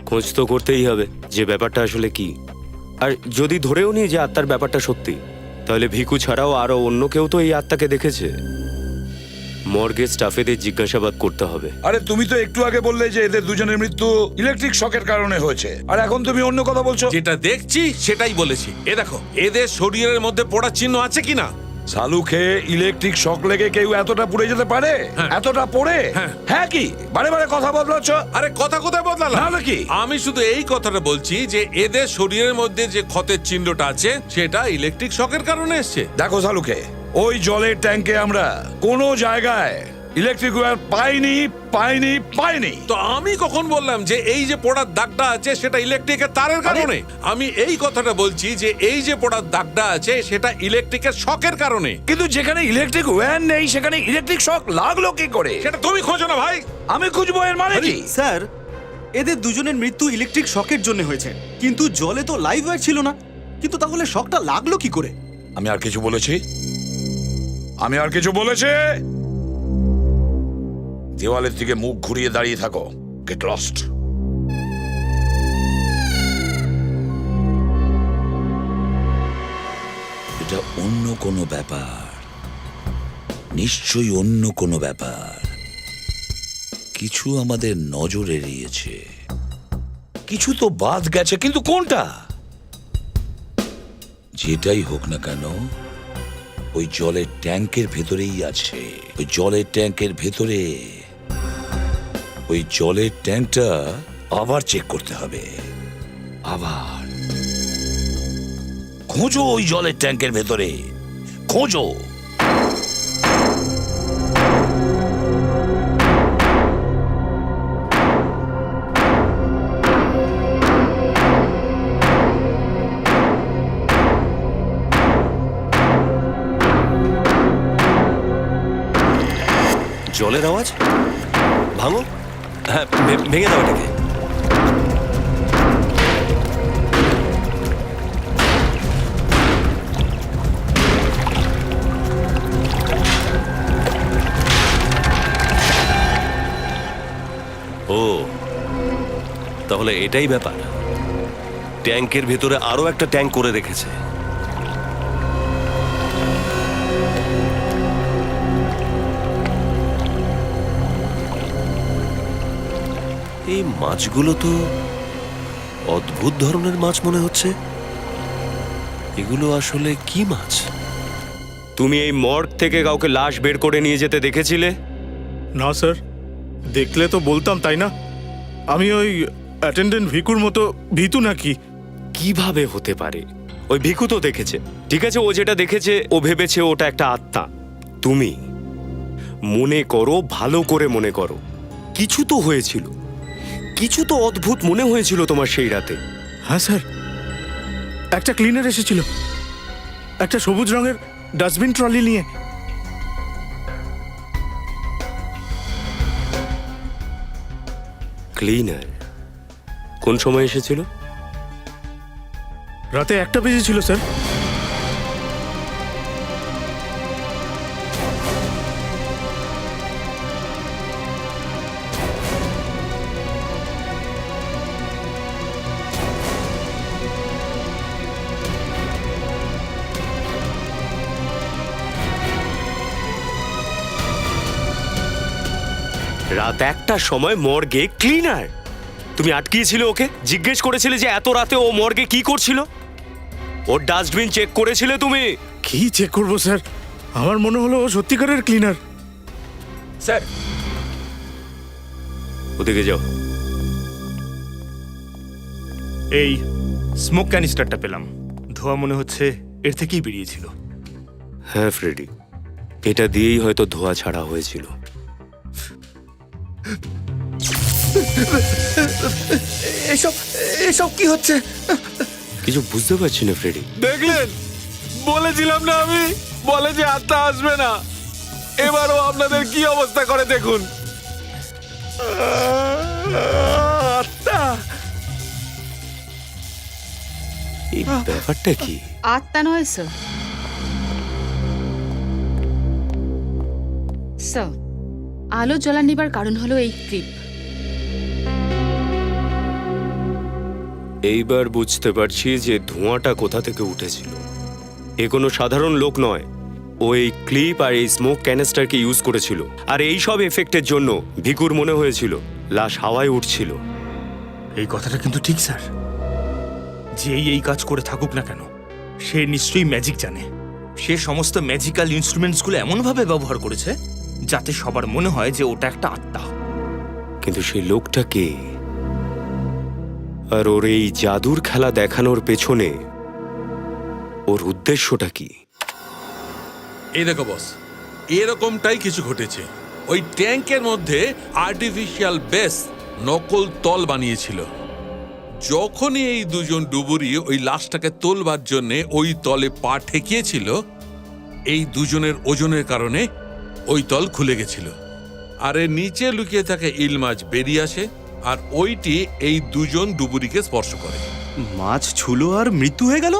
Speaker 12: খোঁজ তো করতেই হবে যে ব্যাপারটা আসলে কি। আর যদি ধরেও নি যে আত্মার ব্যাপারটা সত্যি, তাহলে ভিকু ছাড়াও আরো অন্য কেউ তো এই আত্মাকে দেখেছে। মর্গে স্টাফেদের জিজ্ঞাসাবাদ করতে হবে।
Speaker 9: আরে তুমি তো একটু আগে বললে যে এদের দুজনের মৃত্যু ইলেকট্রিক শকের কারণে হয়েছে, আর এখন তুমি অন্য কথা বলছো।
Speaker 7: যেটা দেখছি সেটাই বলেছি। এ দেখো, এদের শরীরের মধ্যে পোড়ার চিহ্ন আছে কিনা।
Speaker 9: সালু খেয়ে ইলেকট্রিক শক লেগে কেউ এতটা পুড়ে যেতে পারে? এতটা পড়ে? হ্যাঁ কি বারে বারে কথা বদলাচ্ছ?
Speaker 7: আরে কথা কোথায় বদলালাম?
Speaker 9: না নাকি?
Speaker 7: আমি শুধু এই কথাটা বলছি যে এদের শরীরের মধ্যে যে ক্ষতের চিহ্নটা আছে সেটা ইলেকট্রিক শকের কারণে এসছে।
Speaker 9: দেখো সালুকে, ওই জলের ট্যাঙ্কে আমরা কোনো জায়গায় ইলেকট্রিক ওয়্যার পাইনি।
Speaker 7: তো আমি কখন বললাম যে এই যে পোড়ার দাগটা আছে সেটা ইলেকট্রিকের তারের কারণে? আমি এই কথাটা বলছি যে এই যে পোড়ার দাগটা আছে সেটা ইলেকট্রিকের শকের কারণে।
Speaker 9: কিন্তু যেখানে ইলেকট্রিক ওয়্যার নেই সেখানে ইলেকট্রিক শক লাগলো কি করে?
Speaker 7: সেটা তুমি খোঁজো না ভাই।
Speaker 9: আমি খুঁজবো, এর মানে কি?
Speaker 15: স্যার, এদের দুজনের মৃত্যু ইলেকট্রিক শকের জন্য হয়েছে, কিন্তু জলে তো লাইভ ওয়্যার ছিল না। কিন্তু তাহলে শকটা লাগলো কি করে?
Speaker 9: আমি আর কিছু বলেছি? দেওয়ালের দিকে মুখ ঘুরিয়ে দাঁড়িয়ে থাকো। Get lost. এটা অন্য কোনো ব্যাপার, নিশ্চয়ই অন্য কোনো ব্যাপার। কিছু আমাদের নজর এড়িয়েছে, কিছু তো বাদ গেছে, কিন্তু কোনটা? যেটাই হোক না কেন, ওই জলের ট্যাঙ্কের ভেতরেই আছে। ওই জলের ট্যাঙ্কের ভেতরে। ওই জলের ট্যাঙ্কটা আবার চেক করতে হবে। আবার খোঁজো ওই জলের ট্যাঙ্কের ভেতরে, খোঁজো।
Speaker 5: জলের আওয়াজ? ভাঙো। হ্যাঁ, ভেঙে দাও এটাকে। ও, তাহলে এটাই ব্যাপার। ট্যাঙ্কের ভেতরে আরো একটা ট্যাঙ্ক করে রেখেছে। এই মাছগুলো তো অদ্ভুত ধরনের মাছ মনে হচ্ছে। এগুলো আসলে কি মাছ?
Speaker 12: তুমি এই মর্গ থেকে কাউকে লাশ বের করে নিয়ে যেতে দেখেছিলে?
Speaker 1: না স্যার, দেখলে তো বলতাম, তাই না? আমি ওই অ্যাটেন্ডেন্ট ভিকুর মতো ভীতু নাকি?
Speaker 12: কিভাবে হতে পারে? ওই ভিকু তো দেখেছে। ঠিক আছে, ও যেটা দেখেছে ও ভেবেছে ওটা একটা আত্মা। তুমি মনে করো, ভালো করে মনে করো, কিছু তো হয়েছিল, কিছু তো অদ্ভুত মনে হয়েছিল তোমার সেই রাতে।
Speaker 1: হ্যাঁ স্যার, একটা ক্লিনার এসেছিল, একটা সবুজ রঙের ডাস্টবিন ট্রলি নিয়ে।
Speaker 12: ক্লিনার কোন সময় এসেছিল?
Speaker 1: রাতে 1টা বেজেছিল স্যার।
Speaker 12: রাত 1টার সময় মর্গে ক্লিনার। তুমি আটকিয়েছিলে ওকে? জিজ্ঞেস করেছিলে যে এত রাতে ও মর্গে কি করছিল? ওর ডাস্টবিন চেক করেছিলে তুমি?
Speaker 1: কি চেক করবো স্যার? আমার মনে হলো ও সত্যিকারের ক্লিনার।
Speaker 15: স্যার,
Speaker 12: ওদিকে যাও।
Speaker 15: এই স্মোক ক্যানিস্টারটা পেলাম, ধোঁয়া মনে হচ্ছে এর থেকেই বেরিয়েছিল।
Speaker 12: হ্যাঁ ফ্রেডি, এটা দিয়েই হয়তো ধোঁয়া ছাড়া হয়েছিল।
Speaker 15: এসব এসব কি হচ্ছে?
Speaker 12: কিছু বুঝতে পারছি না ফ্রেডি।
Speaker 3: দেখলেন, বলেছিলাম না আমি, বলে যে আত্মা আসবে না। এবারও আপনাদের কি অবস্থা করে দেখুন। আত্মা!
Speaker 12: এই ব্যাপারটা কি?
Speaker 10: আত্মা নয় স্যার। স্যার, আলো জ্বলা নিবার কারণ হলো এই ক্লিপ।
Speaker 12: এইবার বুঝতে পারছি যে ধোঁয়াটা কোথা থেকে উঠেছিল। এ কোনো সাধারণ লোক নয়। ও এই ক্লিপ আর এই স্মোক ক্যানিস্টারকে ইউজ করেছিল, আর এই সব এফেক্টের জন্য ভিকুর মনে হয়েছিল লাশ হাওয়ায় উঠছিল।
Speaker 15: এই কথাটা কিন্তু ঠিক স্যার। যেই এই কাজ করে থাকুক না কেন, সে নিশ্চয়ই ম্যাজিক জানে। সে সমস্ত ম্যাজিক্যাল ইনস্ট্রুমেন্টসগুলো এমনভাবে ব্যবহার করেছে যাতে সবার মনে হয় যে ওটা একটা আত্মা।
Speaker 12: কিন্তু সেই লোকটা কে? আর ওর এই জাদুর খেলা দেখানোর পেছনে ওর উদ্দেশ্যটা কি?
Speaker 7: এই দেখো বস, এরকমটাই কিছু ঘটেছে। ওই ট্যাঙ্কের মধ্যে আর্টিফিশিয়াল বেস, নকল তল বানিয়েছিল। যখনই এই দুজন ডুবুরি ওই লাশটাকে তোলবার জন্যে ওই তলে পা ঠেকিয়েছিল, এই দুজনের ওজনের কারণে ওই তল খুলে গেছিল। আর এর নিচে লুকিয়ে থাকা ইল মাছ বেরিয়ে আসে, আর ওইটি এই দুজন ডুবুরিকে স্পর্শ করে।
Speaker 15: মাছ ছুলো আর মৃত্যু হয়ে গেল?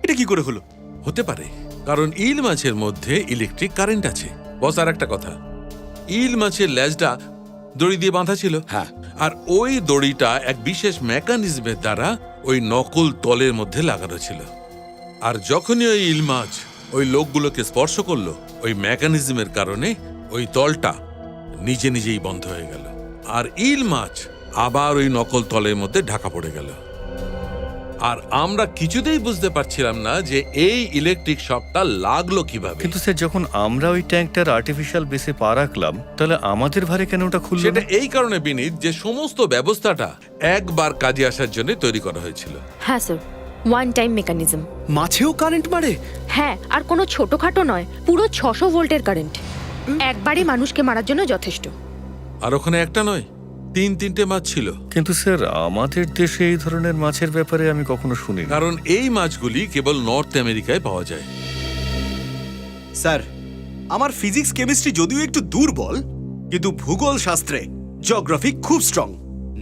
Speaker 15: এটা কি করে হলো?
Speaker 7: হতে পারে, কারণ ইল মাছের মধ্যে ইলেকট্রিক কারেন্ট আছে। বস, আর একটা কথা, ইল মাছের লেজটা দড়ি দিয়ে বাঁধা ছিল।
Speaker 9: হ্যাঁ,
Speaker 7: আর ওই দড়িটা এক বিশেষ মেকানিজমের দ্বারা ওই নকল তলের মধ্যে লাগানো ছিল। আর যখনই ওই ইল মাছ ওই লোকগুলোকে স্পর্শ করলো, ওই মেকানিজমের কারণে ওই তলটা নিজে নিজেই বন্ধ হয়ে গেল, আর ইল মাছ আবার ওই নকল তলের মধ্যে ঢাকা পড়ে গেল। আর আমরা কিছুতেই বুঝতে পারছিলাম না যে এই ইলেকট্রিক শকটা লাগলো কিভাবে।
Speaker 8: কিন্তু স্যার, যখন আমরা ওই ট্যাঙ্কটার আর্টিফিশিয়াল বেসে পা রাখলাম, তাহলে আমাদের ভারে কেন ওটা খুললো না?
Speaker 7: সেটা এই কারণে বিনীত যে সমস্ত ব্যবস্থাটা একবার কাজে আসার জন্য তৈরি করা হয়েছিল।
Speaker 16: হ্যাঁ স্যার, ওয়ান টাইম মেকানিজম।
Speaker 15: মাছেও কারেন্ট মারে?
Speaker 16: হ্যাঁ, আর কোনো ছোটখাটো নয়, পুরো 600 ভোল্টের কারেন্ট। একবারই মানুষকে মারার জন্য যথেষ্ট।
Speaker 7: আর ওখানে একটা নয়, 3-3টে মাছ ছিল।
Speaker 8: কিন্তু স্যার, আমাদের দেশে এই ধরনের মাছের ব্যাপারে আমি কখনো শুনিনি।
Speaker 7: কারণ এই মাছগুলি কেবল নর্থ আমেরিকায় পাওয়া যায়।
Speaker 15: স্যার, আমার ফিজিক্স কেমিস্ট্রি যদিও একটু দুর্বল, কিন্তু ভূগোল শাস্ত্রে জিওগ্রাফি খুব স্ট্রং।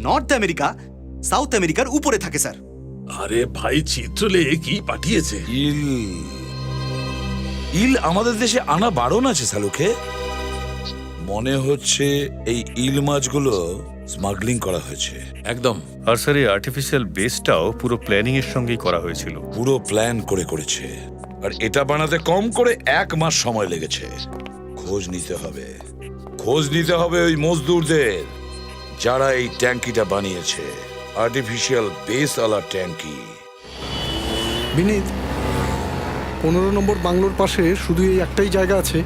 Speaker 15: নর্থ আমেরিকা সাউথ আমেরিকার উপরে থাকে স্যার।
Speaker 7: আরে ভাই, চিত্রলে কি পাঠিয়েছে?
Speaker 9: ইল আমাদের দেশে আনা বারণ আছে সালুকে। মনে হচ্ছে এই ইল মাছগুলো স্মাগলিং করা হয়েছে।
Speaker 7: একদম।
Speaker 8: আর স্যার এই আর্টিফিশিয়াল বেসটাও পুরো প্ল্যানিং এর সঙ্গেই করা হয়েছিল।
Speaker 9: পুরো প্ল্যান করে করেছে, আর এটা বানাতে কম করে 1 মাস সময় লেগেছে। খোঁজ নিতে হবে ওই মজদুরদের যারা এই ট্যাঙ্কিটা বানিয়েছে, আর্টিফিশিয়াল বেসওয়ালা ট্যাঙ্কি।
Speaker 11: বিনীত, 15 নম্বর বাংলোর পাশে শুধু এই একটাই জায়গা আছে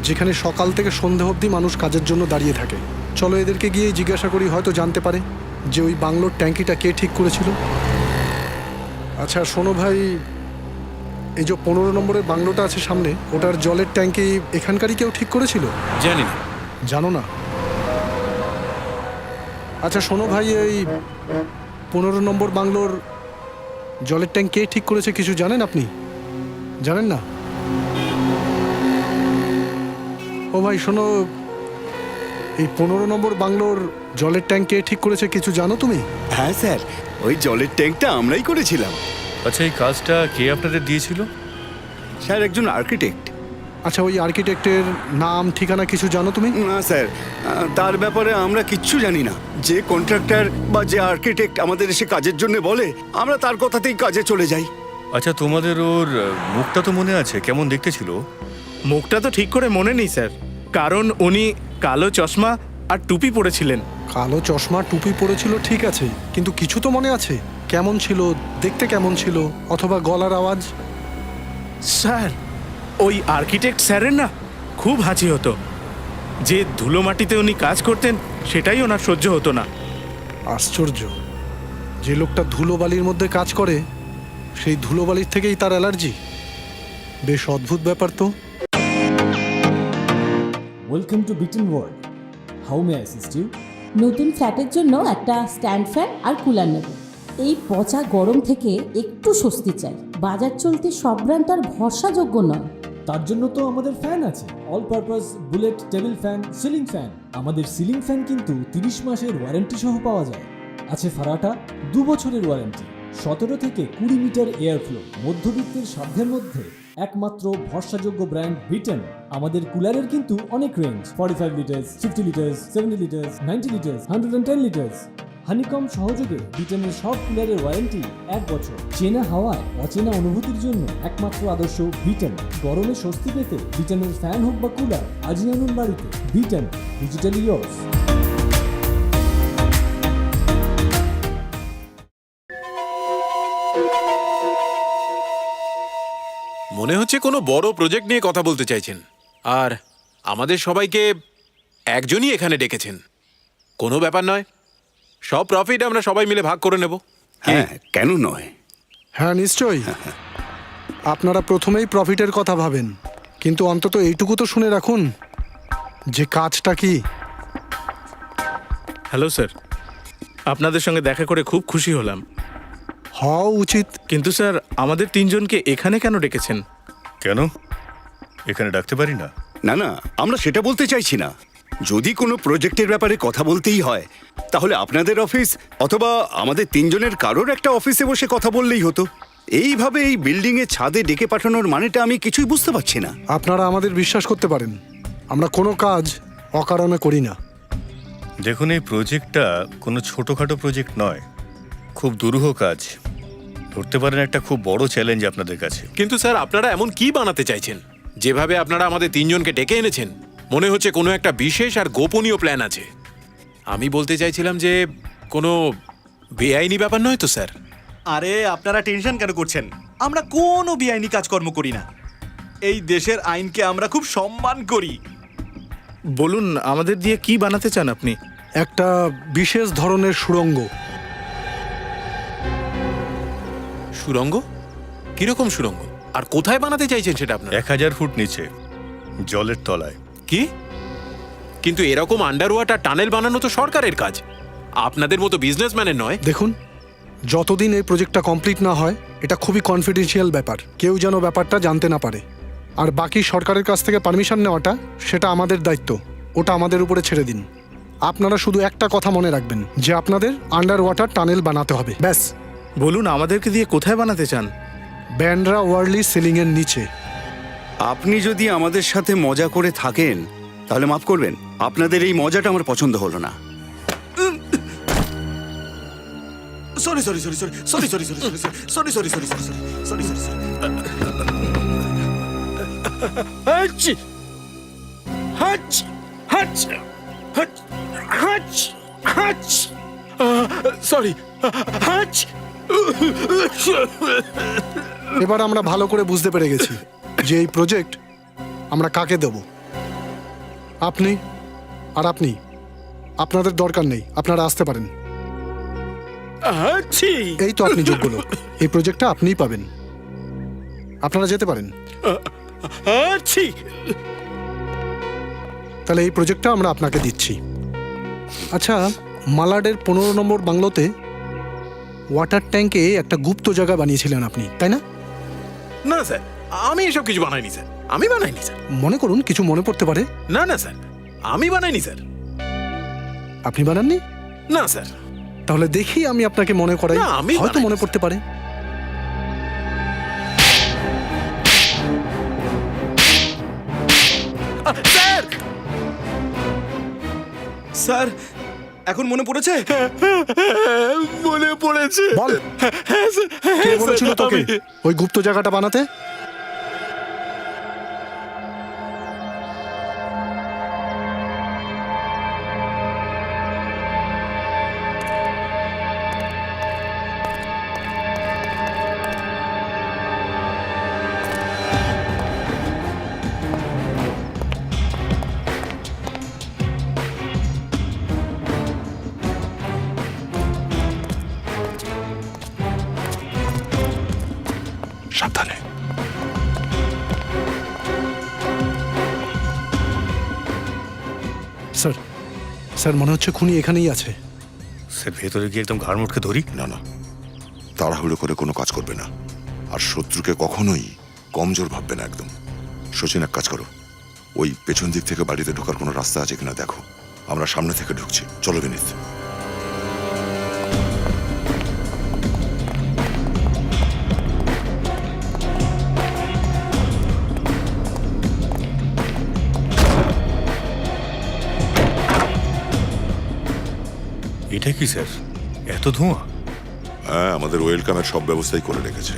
Speaker 11: যেখানে সকাল থেকে সন্ধে অবধি মানুষ কাজের জন্য দাঁড়িয়ে থাকে। চলো এদেরকে গিয়ে জিজ্ঞাসা করি, হয়তো জানতে পারে যে ওই বাংলোর ট্যাঙ্কিটা কে ঠিক করেছিল। আচ্ছা শোনো ভাই, এই যে 15 নম্বরের বাংলোটা আছে সামনে, ওটার জলের ট্যাঙ্কি এখানকারই কেউ ঠিক করেছিল?
Speaker 3: জানি না।
Speaker 11: জানো না? আচ্ছা শোনো ভাই, এই 15 নম্বর বাংলোর জলের ট্যাঙ্ক কে ঠিক করেছে কিছু জানেন আপনি? জানেন না? ও ভাই শোনো, এই 15 নম্বর বাংলোর জলের ট্যাঙ্ক কে ঠিক করেছে কিছু জানো তুমি?
Speaker 13: হ্যাঁ স্যার, ওই জলের ট্যাঙ্কটা আমরাই করেছিলাম।
Speaker 8: আচ্ছা এই কাজটা কে আপনাদের দিয়েছিল?
Speaker 13: স্যার একজন আর্কিটেক্ট।
Speaker 11: আচ্ছা ওই আর্কিটেক্টের নাম ঠিকানা কিছু জানো তুমি?
Speaker 13: না স্যার, তার ব্যাপারে আমরা কিচ্ছু জানি না। যে কন্ট্রাক্টর বা যে আর্কিটেক্ট আমাদের এসে কাজের জন্য বলে, আমরা তার কথাতেই কাজে চলে যাই।
Speaker 8: আচ্ছা তোমাদের ওর মুখটা তো মনে আছে, কেমন দেখতে ছিল?
Speaker 1: মুখটা তো ঠিক করে মনে নেই স্যার, কারণ উনি কালো চশমা আর টুপি পরেছিলেন।
Speaker 11: কালো চশমা টুপি পরেছিল ঠিক আছে, কিন্তু কিছু তো মনে আছে? কেমন ছিল দেখতে, কেমন ছিল, অথবা গলার আওয়াজ?
Speaker 1: স্যার ওই আর্কিটেক্ট স্যারের না খুব হাঁচি হতো। যে ধুলো মাটিতে উনি কাজ করতেন সেটাই ওনার সহ্য হতো না।
Speaker 11: আশ্চর্য, যে লোকটা ধুলোবালির মধ্যে কাজ করে সেই ধুলোবালির থেকেই তার অ্যালার্জি। বেশ অদ্ভুত ব্যাপার তো।
Speaker 17: Welcome to beaten world, how may I assist you?
Speaker 18: নতুন ফ্ল্যাটের জন্য একটা স্ট্যান্ড ফ্যান আর কুলার নেব। এই পচা গরম থেকে একটু স্বস্তি চাই। বাজার চলতে সব ব্র্যান্ড আর ভরসাযোগ্য নয়।
Speaker 17: তার জন্য তো আমাদের ফ্যান আছে, all purpose bullet table fan, ceiling fan. আমাদের সিলিং ফ্যান কিন্তু 30 মাসের ওয়ারেন্টি সহ পাওয়া যায়। আছে ফারাটা 2 বছরের ওয়ারেন্টি, 17 থেকে 20 মিটার এয়ার ফ্লো। মধ্যবিত্তের সাধ্যের মধ্যে একমাত্র ভরসাযোগ্য ব্র্যান্ড বিটেন। আমাদের কুলারের কিন্তু অনেক range, 45 litres, 50 litres, 70 litres, 90 litres, 110 litres. Honeycomb সহযোগে বিটেনের সব কুলারের ওয়ারেন্টি 1 বছর। চেনা হাওয়ায় অচেনা অনুভূতির জন্য একমাত্র আদর্শ বিটেন। গরমে স্বস্তি পেতে বিটেনের ফ্যান হোক বা কুলার, আজই আনুন বাড়িতে। Beaten, digitally years.
Speaker 3: মনে হচ্ছে কোনো বড় প্রজেক্ট নিয়ে কথা বলতে চাইছেন, আর আমাদের সবাইকে একজনই এখানে ডেকেছেন। কোনো ব্যাপার নয়, সব প্রফিট আমরা সবাই মিলে ভাগ করে নেব।
Speaker 13: হ্যাঁ, কেন নয়?
Speaker 11: হ্যাঁ নিশ্চয়ই। আপনারা প্রথমেই প্রফিটের কথা ভাবেন, কিন্তু অন্তত এইটুকু তো শুনে রাখুন যে কাজটা কি।
Speaker 1: হ্যালো স্যার, আপনাদের সঙ্গে দেখা করে খুব খুশি হলাম।
Speaker 11: হওয়া উচিত।
Speaker 1: কিন্তু স্যার আমাদের 3 জনকে এখানে কেন ডেকেছেন?
Speaker 8: কেন এখানে ডাকতে পারি না?
Speaker 13: না না, আমরা সেটা বলতে চাইছি না। যদি কোনো প্রজেক্টের ব্যাপারে কথা বলতেই হয়, তাহলে আপনাদের অফিস অথবা আমাদের 3 জনের কারোর একটা অফিসে বসে কথা বললেই হতো। এইভাবে এই বিল্ডিংয়ে ছাদে ডেকে পাঠানোর মানেটা আমি কিছুই বুঝতে পারছি না।
Speaker 11: আপনারা আমাদের বিশ্বাস করতে পারেন, আমরা কোনো কাজ অকারণে করি না।
Speaker 8: দেখুন এই প্রজেক্টটা কোনো ছোটোখাটো প্রজেক্ট নয়, খুব দুরূহ কাজ। ধরতে পারেন একটা খুব বড় চ্যালেঞ্জ আপনাদের কাছে।
Speaker 3: কিন্তু স্যার আপনারা এমন কি বানাতে চাইছেন? যেভাবে আপনারা আমাদের 3 জনকে ডেকে এনেছেন, মনে হচ্ছে কোনো একটা বিশেষ আর গোপনীয় প্ল্যান আছে। আমি বলতে চাইছিলাম যে কোনো বেআইনি ব্যাপার নয় তো স্যার?
Speaker 19: আরে আপনারা টেনশন কেন করছেন? আমরা কোনো বেআইনি কাজকর্ম করি না। এই দেশের আইনকে আমরা খুব সম্মান করি।
Speaker 1: বলুন আমাদের দিয়ে কি বানাতে চান আপনি?
Speaker 11: একটা বিশেষ ধরনের সুড়ঙ্গ।
Speaker 3: সুড়ঙ্গ? কিরকম সুড়ঙ্গ? আর কোথায় বানাতে চাইছেন সেটা আপনারা?
Speaker 8: 1000 ফুট নিচে জলের তলায়।
Speaker 3: কি? কিন্তু এরকম আন্ডার ওয়াটার টানেল বানানো তো সরকারের কাজ, আপনাদের মতো বিজনেসম্যানের নয়।
Speaker 11: দেখুন, যতদিন এই প্রজেক্টটা কমপ্লিট না হয়, এটা খুবই কনফিডেন্সিয়াল ব্যাপার। কেউ যেন ব্যাপারটা জানতে না পারে। আর বাকি সরকারের কাছ থেকে পারমিশন নেওয়াটা সেটা আমাদের দায়িত্ব, ওটা আমাদের উপরে ছেড়ে দিন। আপনারা শুধু একটা কথা মনে রাখবেন যে আপনাদের আন্ডার ওয়াটার টানেল বানাতে হবে, ব্যাস।
Speaker 1: বলুন আমাদেরকে দিয়ে কোথায় বানাতে চান?
Speaker 11: ব্যান্ডরা ওয়ার্লি সিলিংয়ের নিচে।
Speaker 13: আপনি যদি আমাদের সাথে মজা করে থাকেন তাহলে মাফ করবেন, আপনাদের এই মজাটা আমার পছন্দ হলো না।
Speaker 19: Sorry sorry sorry sorry sorry sorry sorry sorry sorry sorry sorry sorry sorry sorry sorry
Speaker 14: হাচ্ছি হাচ্ছি হাচ্ছি হাচ্ছি হাচ্ছি সরি হাচ্ছি
Speaker 11: এবার আমরা ভালো করে বুঝতে পেরে গেছি যে এই প্রজেক্ট আমরা কাকে দেব। আপনি আর আপনি, আপনাদের দরকার নেই, আপনারা আসতে পারেন। এই তো আপনি যোগ্য লোক, এই প্রজেক্টটা আপনিই পাবেন, আপনারা যেতে পারেন। তাহলে এই প্রজেক্টটা আমরা আপনাকে দিচ্ছি। আচ্ছা, মালাডের 15 নম্বর বাংলোতে ওয়াটার ট্যাঙ্কে একটা গুপ্ত জায়গা বানিয়েছিলেন আপনি, তাই না?
Speaker 3: না স্যার, আমি এসব কিছু বানাইনি স্যার, আমি বানাইনি স্যার।
Speaker 11: মনে করুন কিছু মনে পড়তে পারে।
Speaker 3: না না স্যার, আমি বানাইনি স্যার।
Speaker 11: আপনি বানাননি?
Speaker 3: না স্যার।
Speaker 11: তাহলে দেখি আমি আপনাকে মনে করাই,
Speaker 3: না, আমি
Speaker 11: হয়তো মনে পড়তে পারে।
Speaker 19: স্যার স্যার এখন মনে পড়েছে?
Speaker 3: মনে পড়েছে।
Speaker 11: বল, কে বলেছিল তোকে ওই গুপ্ত জায়গাটা বানাতে?
Speaker 13: সাবধানে।
Speaker 11: স্যার, স্যার মনে হচ্ছে খুনি এখানেই আছে।
Speaker 8: স্যার ভেতরে গিয়ে একদম ঘাড় মুটকে ধরি?
Speaker 20: না না, তাড়াহুড়ো করে কোনো কাজ করবে না, আর শত্রুকে কখনোই কমজোর ভাববে না একদম। সচিন, এক কাজ করো, ওই পেছন দিক থেকে বাড়িতে ঢোকার কোনো রাস্তা আছে কিনা দেখো, আমরা সামনে থেকে ঢুকছি। চলো বিনীত।
Speaker 8: এটা কি স্যার, এত ধোঁয়া?
Speaker 20: হ্যাঁ, আমাদের ওয়েলকামের সব ব্যবস্থাই করে রেখেছে।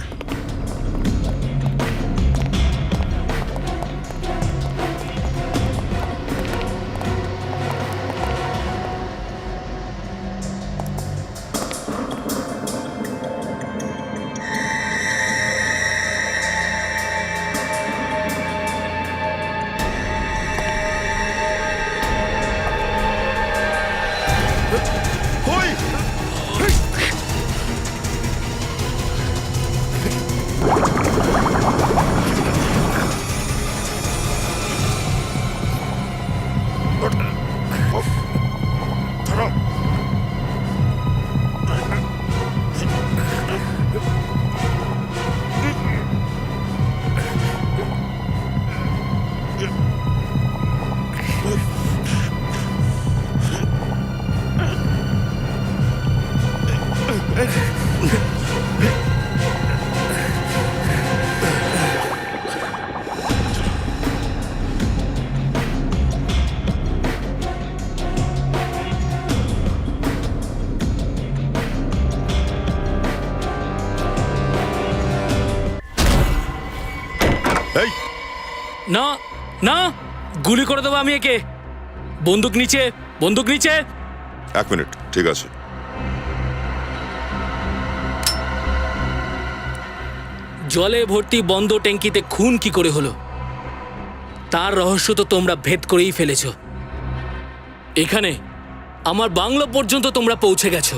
Speaker 2: না না, গুলি করে দেবো আমি একে। বন্দুক নিচে, বন্দুক নিচে।
Speaker 20: 1 মিনিট, ঠিক আছে।
Speaker 2: জলে ভর্তি বন্ধ ট্যাঙ্কিতে খুন কি করে হলো তার রহস্য তো তোমরা ভেদ করেই ফেলেছ। এখানে আমার বাংলো পর্যন্ত তোমরা পৌঁছে গেছো,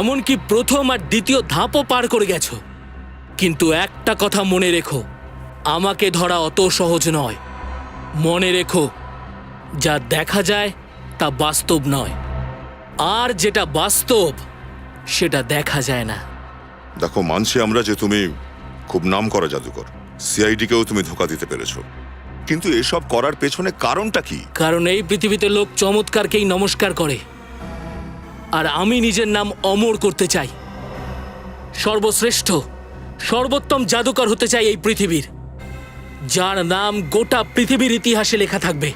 Speaker 2: এমনকি প্রথম আর দ্বিতীয় ধাপও পার করে গেছো। কিন্তু একটা কথা মনে রেখো, আমাকে ধরা অত সহজ নয়। মনে রেখো, যা দেখা যায় তা বাস্তব নয়, আর যেটা বাস্তব সেটা দেখা যায় না।
Speaker 20: দেখো, মানছি আমরা যে তুমি খুব নাম করা জাদুকর, সিআইডিকেও তুমি ধোকা দিতে পেরেছো, কিন্তু এসব করার পেছনে কারণটা কি?
Speaker 2: কারণ এই পৃথিবীতে লোক চমৎকারকেই নমস্কার করে, আর আমি নিজের নাম অমর করতে চাই। সর্বশ্রেষ্ঠ, সর্বোত্তম জাদুকর হতে চাই এই পৃথিবীর, যার নাম গোটা পৃথিবীর ইতিহাসে লেখা থাকবে।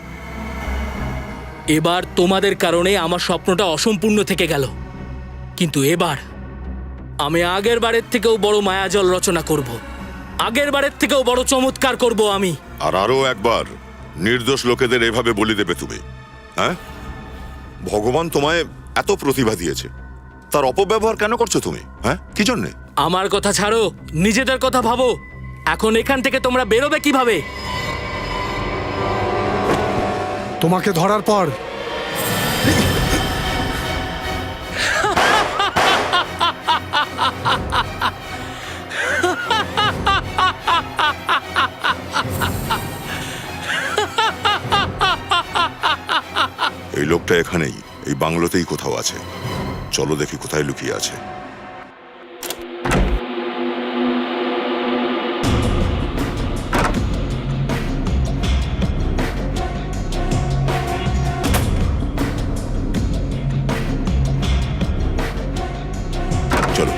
Speaker 2: এবার তোমাদের কারণে আমার স্বপ্নটা অসম্পূর্ণ থেকে গেল, কিন্তু এবার আমি আগের বারের থেকেও বড় মায়াজল রচনা করব। আগের বারের থেকেও বড় চমৎকার করব আমি।
Speaker 20: আর আরো একবার নির্দোষ লোকেদের এভাবে বলি দেবে তুমি? হ্যাঁ, ভগবান তোমায় এত প্রতিভা দিয়েছে, তার অপব্যবহার কেন করছো তুমি? হ্যাঁ, কি জন্যে?
Speaker 2: আমার কথা ছাড়ো, নিজেদের কথা ভাবো। এখন এখান থেকে তোমরা বেরোবে কিভাবে?
Speaker 11: তোমাকে ধরার পর
Speaker 20: এই লোকটা এখানেই, এই বাংলোতেই কোথাও আছে। চলো দেখি কোথায় লুকিয়ে আছে। চলো।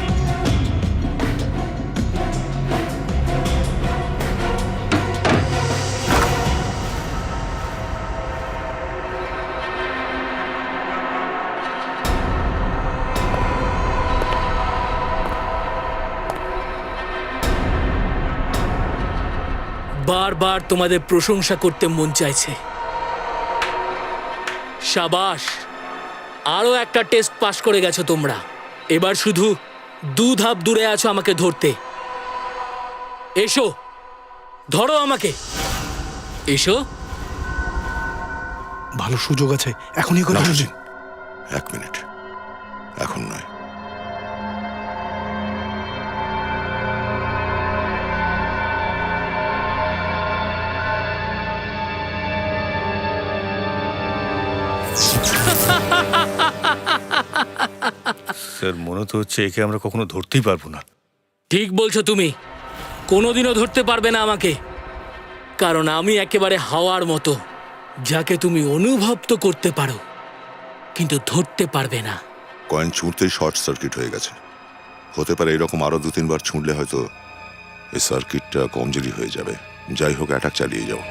Speaker 2: বারবার তোমাদের প্রশংসা করতে মন চাইছে। শাবাশ, আরো একটা টেস্ট পাস করে গেছো তোমরা। এবার শুধু 2 ধাপ দূরে আছো আমাকে ধরতে। এসো, ধরো আমাকে, এসো।
Speaker 11: ভালো সুযোগ আছে, এখনই করে ফেলছি।
Speaker 20: 1 মিনিট, এখন নয়।
Speaker 8: স্যার, মনে তো হচ্ছে একে আমরা কখনো ধরতেই পারবো না।
Speaker 2: ঠিক বলছো তুমি, কোনোদিনও ধরতে পারবে না আমাকে, কারণ আমি একেবারে হাওয়ার মতো, যাকে তুমি অনুভব তো করতে পারো কিন্তু ধরতে পারবে না।
Speaker 20: কয়েন ছুঁড়তেই শর্ট সার্কিট হয়ে গেছে। হতে পারে এরকম আরো 2-3 বার ছুঁড়লে হয়তো এই সার্কিটটা কমজোরি হয়ে যাবে। যাই হোক, অ্যাটাক চালিয়ে যাও।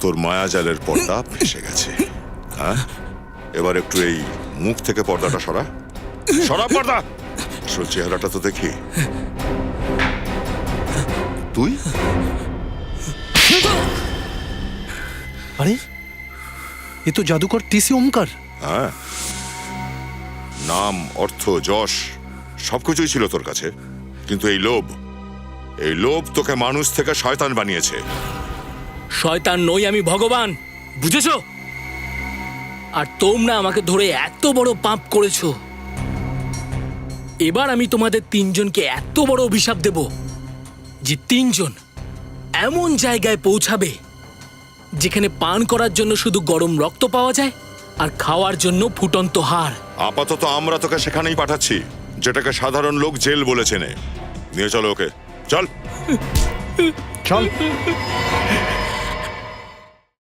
Speaker 20: তোর মায়াজালের পর্দা ভেসে গেছে। হ্যাঁ, এবার একটু এই মুখ থেকে পর্দাটা সরা, সরা পর্দা। আসল চেহারাটা তো দেখি। তুই?
Speaker 11: আরে, এ তো জাদুকর টিসি ওমকার।
Speaker 20: হ্যাঁ, নাম, অর্থ, যশ সবকিছুই ছিল তোর কাছে, কিন্তু এই লোভ তোকে মানুষ থেকে শয়তান বানিয়েছে।
Speaker 2: শয়তান নই আমি, ভগবান, বুঝেছো? আর তোমরা আমাকে ধরে এত বড় পাপ করেছো। এবার আমি তোমাদের 3 জনকে এত বড় অভিশাপ দেব যে 3 জন এমন জায়গায় পৌঁছাবে যেখানে পান করার জন্য শুধু গরম রক্ত পাওয়া যায় আর খাওয়ার জন্য ফুটন্ত হাড়।
Speaker 20: আপাতত আমরা তোকে সেখানেই পাঠাচ্ছি, যেটাকে সাধারণ লোক জেল বলে চেনে। নিয়ে চলো ওকে, চল।
Speaker 11: চল।